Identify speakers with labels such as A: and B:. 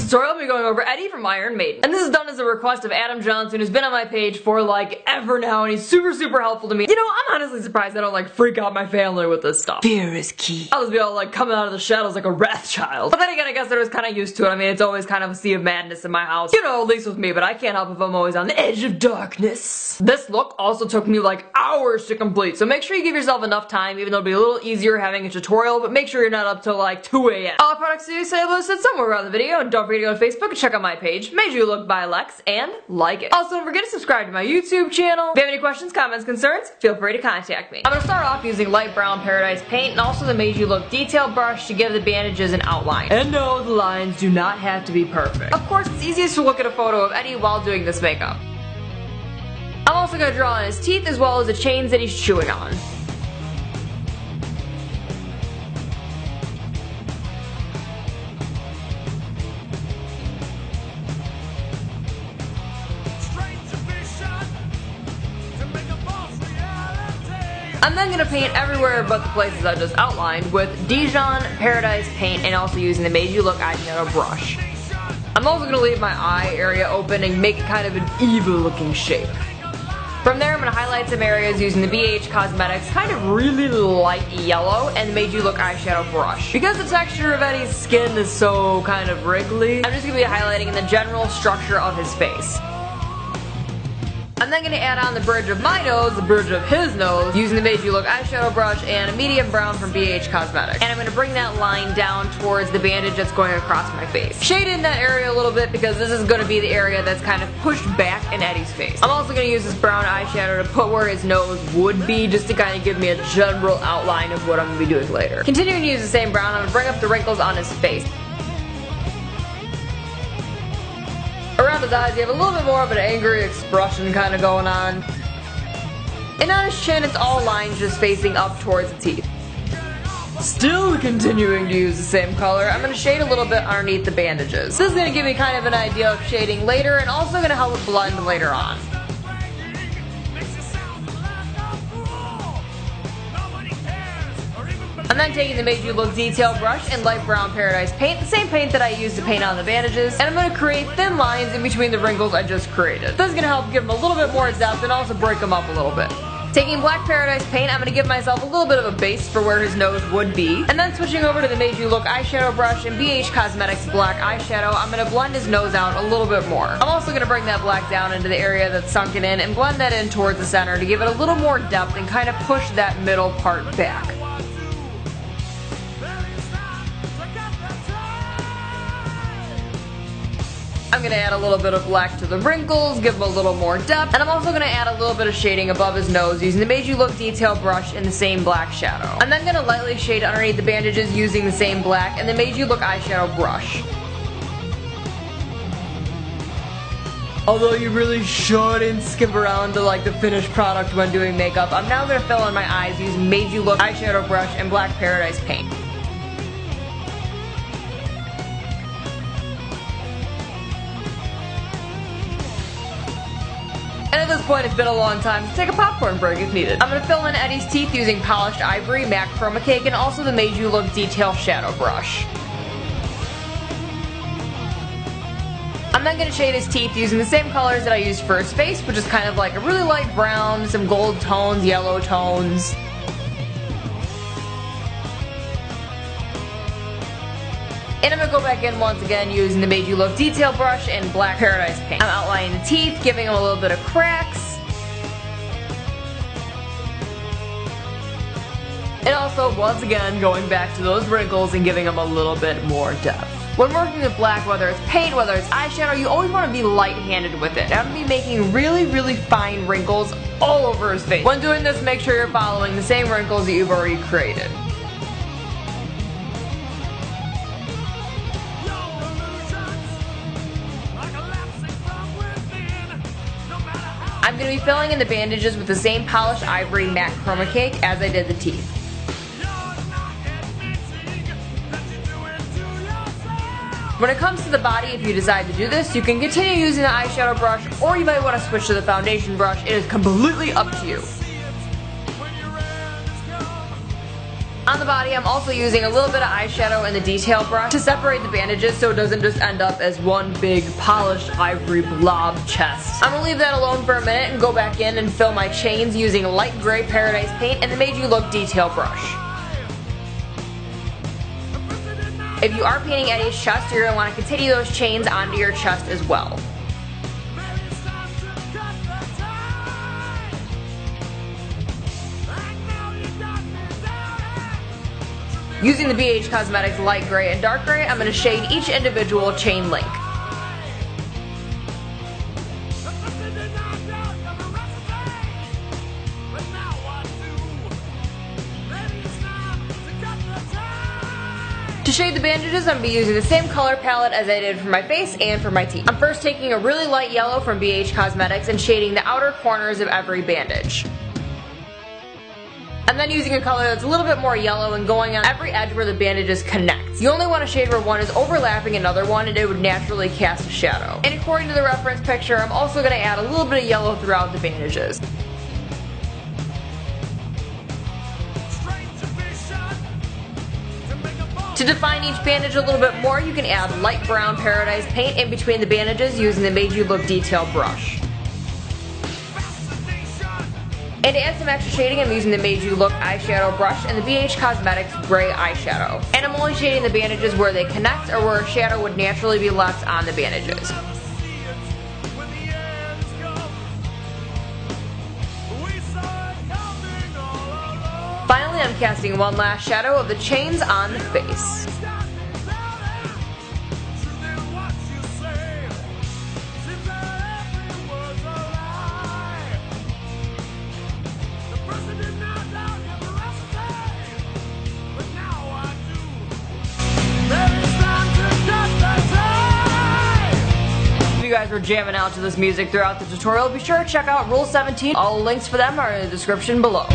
A: tutorial, I'll be going over Eddie from Maiden. And this is done as a request of Adam Johnson, who's been on my page for like ever now, and he's super helpful to me. You know, I'm honestly surprised I don't like freak out my family with this stuff.
B: Fear is key.
A: I'll just be all like coming out of the shadows like a wrath child. But then again, I guess I was kind of used to it. I mean, it's always kind of a sea of madness in my house. You know, at least with me, but I can't help if I'm always on the edge of darkness. This look also took me like hours to complete, so make sure you give yourself enough time, even though it'll be a little easier having a tutorial, but make sure you're not up till like 2 a.m. All the products to say listed somewhere around the video, and don't forget to go to Facebook and check out my page, Made You Look by Lex, and like it. Also, don't forget to subscribe to my YouTube channel. If you have any questions, comments, concerns, feel free to contact me. I'm gonna start off using light brown Paradise paint and also the Made You Look detail brush to give the bandages an outline. And no, the lines do not have to be perfect. Of course, it's easiest to look at a photo of Eddie while doing this makeup. I'm also gonna draw on his teeth as well as the chains that he's chewing on. I'm then going to paint everywhere but the places I just outlined with Dijon Paradise paint and also using the Made You Look eyeshadow brush. I'm also going to leave my eye area open and make it kind of an evil looking shape. From there I'm going to highlight some areas using the BH Cosmetics kind of really light yellow and the Made You Look eyeshadow brush. Because the texture of Eddie's skin is so kind of wriggly, I'm just going to be highlighting in the general structure of his face. I'm then going to add on the bridge of my nose, the bridge of his nose, using the Made You Look eyeshadow brush and a medium brown from BH Cosmetics. And I'm going to bring that line down towards the bandage that's going across my face. Shade in that area a little bit because this is going to be the area that's kind of pushed back in Eddie's face. I'm also going to use this brown eyeshadow to put where his nose would be just to kind of give me a general outline of what I'm going to be doing later. Continuing to use the same brown, I'm going to bring up the wrinkles on his face. Around his eyes, you have a little bit more of an angry expression kind of going on. And on his chin, it's all lines just facing up towards the teeth. Still continuing to use the same color, I'm going to shade a little bit underneath the bandages. This is going to give me kind of an idea of shading later and also going to help it blend later on. I'm then taking the Made You Look detail brush and light brown Paradise paint, the same paint that I used to paint on the bandages, and I'm going to create thin lines in between the wrinkles I just created. This is going to help give them a little bit more depth and also break them up a little bit. Taking black Paradise paint, I'm going to give myself a little bit of a base for where his nose would be, and then switching over to the Made You Look eyeshadow brush and BH Cosmetics black eyeshadow, I'm going to blend his nose out a little bit more. I'm also going to bring that black down into the area that's sunken in and blend that in towards the center to give it a little more depth and kind of push that middle part back. I'm going to add a little bit of black to the wrinkles, give them a little more depth, and I'm also going to add a little bit of shading above his nose using the Made You Look detail brush in the same black shadow. I'm then going to lightly shade underneath the bandages using the same black and the Made You Look eyeshadow brush. Although you really shouldn't skip around to like the finished product when doing makeup, I'm now going to fill in my eyes using Made You Look eyeshadow brush and black Paradise paint. And at this point, it's been a long time, so take a popcorn break if needed. I'm going to fill in Eddie's teeth using Polished Ivory, MAC Chroma Cake, and also the Made You Look Detail Shadow Brush. I'm then going to shade his teeth using the same colors that I used for his face, which is kind of like a really light brown, some gold tones, yellow tones. And I'm going to go back in once again using the Made You Look detail brush and black Paradise paint. I'm outlining the teeth, giving them a little bit of cracks. And also, once again, going back to those wrinkles and giving them a little bit more depth. When working with black, whether it's paint, whether it's eyeshadow, you always want to be light-handed with it. I'm going to be making really fine wrinkles all over his face. When doing this, make sure you're following the same wrinkles that you've already created. I'm going to be filling in the bandages with the same Polished Ivory MAC Chroma Cake as I did the teeth. When it comes to the body, if you decide to do this, you can continue using the eyeshadow brush, or you might want to switch to the foundation brush. It is completely up to you. On the body, I'm also using a little bit of eyeshadow in the detail brush to separate the bandages so it doesn't just end up as one big polished ivory blob chest. I'm gonna leave that alone for a minute and go back in and fill my chains using light gray Paradise paint and the Made You Look detail brush. If you are painting Eddie's chest, you're going to want to continue those chains onto your chest as well. Using the BH Cosmetics light gray and dark gray, I'm going to shade each individual chain link. To shade the bandages, I'm going to be using the same color palette as I did for my face and for my teeth. I'm first taking a really light yellow from BH Cosmetics and shading the outer corners of every bandage. I'm then using a color that's a little bit more yellow and going on every edge where the bandages connect. You only want to shade where one is overlapping another one and it would naturally cast a shadow. And according to the reference picture, I'm also going to add a little bit of yellow throughout the bandages. To define each bandage a little bit more, you can add light brown Paradise paint in between the bandages using the Made You Look detail brush. And to add some extra shading, I'm using the Made You Look eyeshadow brush and the BH Cosmetics gray eyeshadow. And I'm only shading the bandages where they connect or where a shadow would naturally be left on the bandages. Finally, I'm casting one last shadow of the chains on the face. If you guys were jamming out to this music throughout the tutorial, be sure to check out Rule 17. All links for them are in the description below.